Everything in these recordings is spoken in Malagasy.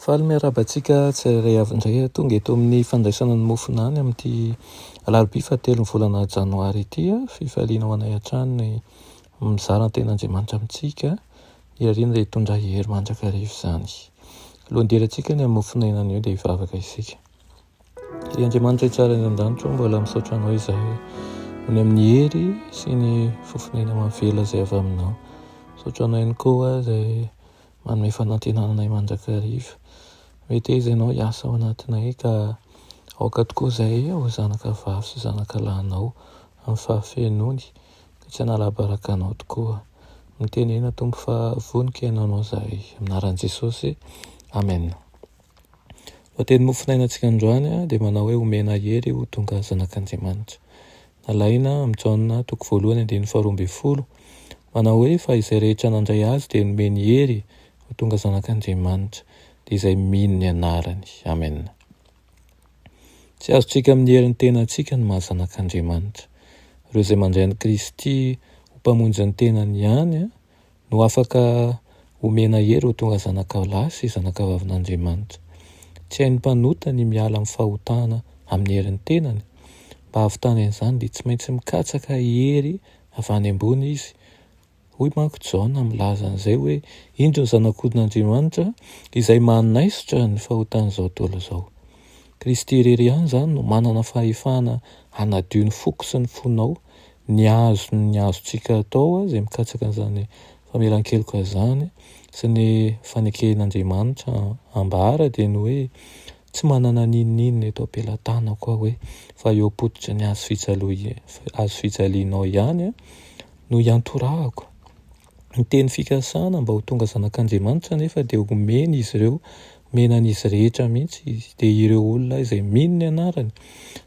Faly miarabantsika tsirairay avy indray tonga eto amin'ny fandraisana ny mofonany amin'ity alarobia 7 volana janoary ity fifaliana ho anay hatrany ny mizara ny ten'Andriamanitra amintsika iarina dia hitondra hery mandrakariva izany. Alohan'ny dirantsika ny amin'ny mofonainany io dia hivavaka isika. Ry Andriamanitra tsara ny an-danitra mbola misaotra anao izahay ny amin'ny hery sy ny fofinaina mavela izay avy aminao. Misaotra anao ihany koa izay manome fanantenananay mandrakariva. Mety izy ianao hiasa ao anatinay ka aoka tokoa izay ho zanaka vavy sy zanaka lahinao amin'ny fahafenony ka tsy hanala-baraka anao tokoa. Mitenena Tompo fa vonika ianao izahay amin'ny anaran'i Jesosy. Amen. Teny mofinainantsika androany dia manao hoe omena hery ho tonga zanak'Andriamanitra. Nalaina amin'ny Jaona 1:12 manao hoe fa izay rehetra nandray azy dia nomeny hery ho tonga zanak'Andriamanitra dia izay mino ny anarany. Amen. Tsy azontsika amin'ny herin'ny tenantsika ny mahazanak'Andriamanitra. Ireo izay mandray an'i Kristy ho mpamonjy ny tenany ihany no afaka omena hery ho tonga zanaka lahy sy zanaka vavin'Andriamanitra. Tsy hain'ny mpanota ny miala amin'ny fahotana amin'ny herin'ny tenany. Mba hahavitana an'izany dia tsy maintsy mikatsaka hery avy any ambony izy. Hoy manko Jaona milaza an'izay hoe indro ny zanak'Andriamanitra izay manaisotra ny fahotan'izao tontolo izao. Kristy irery ihany izany no manana fahefana hanadio ny foko sy ny fonao, ny azontsika atao izay mikatsaka an'izany famelan-keloka izany sy ny faneken'Andriamanitra ambara dia ny hoe tsy manana ninonninona eto am-pelantanako koa hoe fa eo am-pototry ny hazo fijalianao ihany no hiantorahako. Ny teny fikasana mba ho tonga zanak'Andriamanitra nefa dia omeny izy ireo, omenan'izy rehetra mihitsy dia ireo olona izay mino ny anarany.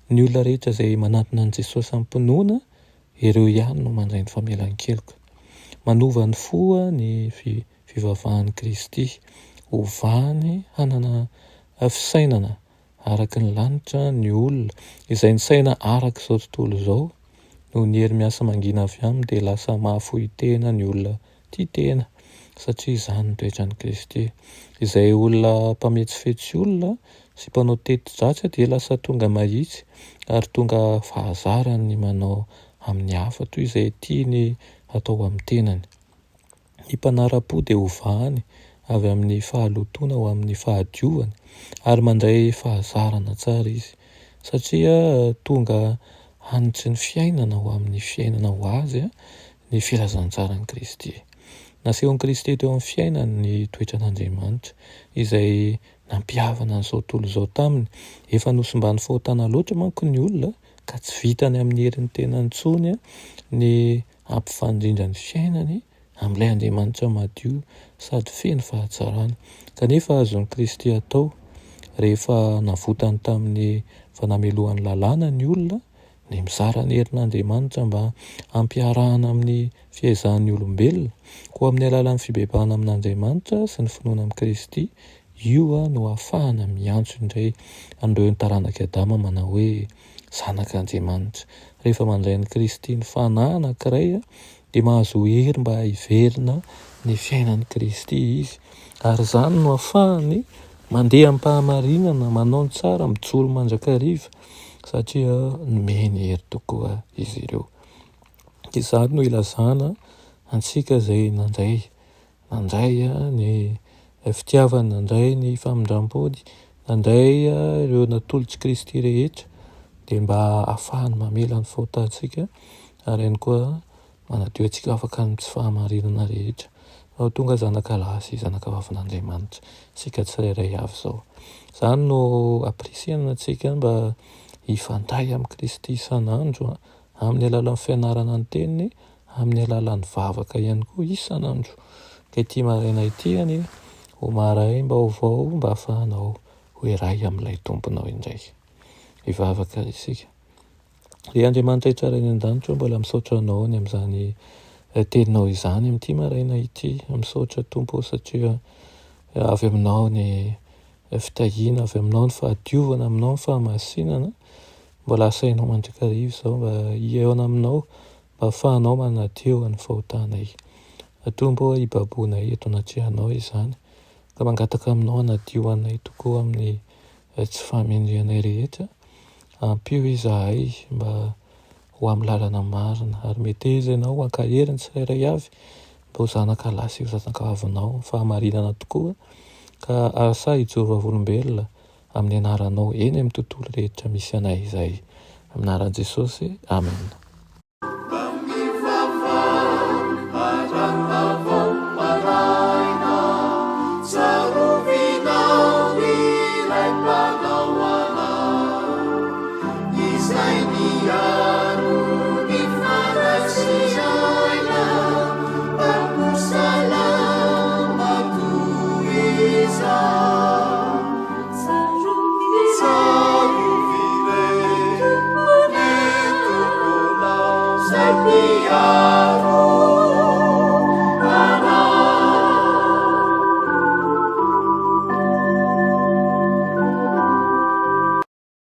Ny olona rehetra izay manantona an'i Jesosy am-pinoana, ireo ihany no mandray ny famelan-keloka. Manova ny fo ny fivavahan'i Kristy, ovany hanana fisainana araka ny lanitra ny olona izay ny saina araka izao tontolo izao. Noho ny hery miasa mangina avy aminy dia lasa mahafohy tena ny olona tia tena satria izany ny toetran'i Kristy. Izay olona mpametsifetsy olona sy mpanao teti-dratsy dia lasa tonga mahitsy ary tonga fahazarany ny manao amin'ny hafa toy izay tiany atao amin'ny tenany. Ny mpanara-po dia ovany avy amin'ny fahalotona ho amin'ny fahadiovany ary mandray fahazarana tsara izy satria tonga hanitry ny fiainana ho amin'ny fiainana ho azy ny filazantsarani Kristy. Nasehon'i Kristy teo amin'ny fiainany ny toetran'Andriamanitra izay nampihavana an'izao tontolo izao taminy. Efa nosimbany fahotana loatra manko ny olona ka tsy vitany amin'ny herin'ny tenany intsony ny ampifandrindra ny fiainany amin'ilay Andriamanitra madio sady feno fahatsarana. Kanefa azon'i Kristy atao rehefa navotany tamin'ny fanamelohan'ny lalàna ny olona ny mizara ny herin'Andriamanitra mba ampiarahana amin'ny fiezahan'ny olombelona koa amin'ny alalan'ny fibebahana amin'Andriamanitra sy ny finoana amin'i Kristy. Io no ahafahana miantso indray an'ireo ny taranaka Adama manao hoe zanak'Andriamanitra. Rehefa mandray an'i Kristy ny fanahy anankiray dia mahazo hery mba hiverina ny fiainan'i Kristy izy ary izany no ahafahany mandeha am-pahamarinana manao ny tsara mijoro mandrakariva satria nomeny hery tokoa izy ireo. Izany no ilazana antsika izay nandray ny fitiavany, nandray ny famindram-pody, nandray ireo natolotry Kristy rehetra dia mba ahafahany mamela ny fahotantsika ary ihany koa manadio antsika afaka ny tsy fahamarinana rehetra. Ao tonga zanaka lahy sy zanaka vavin'Andriamanitra sika tsirairay avy izao. Izany no ampirisihana antsika mba hifandray amin'i Kristy isan'andro amin'ny alalan'ny fianarana ny teniny, amin'ny alalan'ny vavaka ihany koa isan'andro. Ka ity maraina ity ho maray mba ovao mba ahafahanao ho iray amin'ilay tomponao indray. Hivavaka isika. Ry Andriamanitra tsara ny an-danitra mbola misaotra anao ny amin'izany teninao izany amin'ity maraina ity. Misaotra Tompo satria avy aminao ny fitahiana, avy aminao ny fahadiovana, aminao ny fahamasinana mbola asainao mandrakarivo zao mba hiaona aminao mba ahafahanao manadio ny fahotanay. Atombo ibabonay eto anatrihanao izany ka mangataka aminao anadio anay tokoa amin'ny tsy fahamendrehanay rehetra. Ampio izahay mba ho amin'ny lalana marina ary metezanao ankaheriny tsirairay avy mba ho zanaka lasy io zanaka avinao fahamarinana tokoa ka asa hijoroavolombelona amin'ny anaranao eny amin'ny tontolo rehetra misy anay izay, amin'ny anaran'i Jesosy, amen. Sarpiaro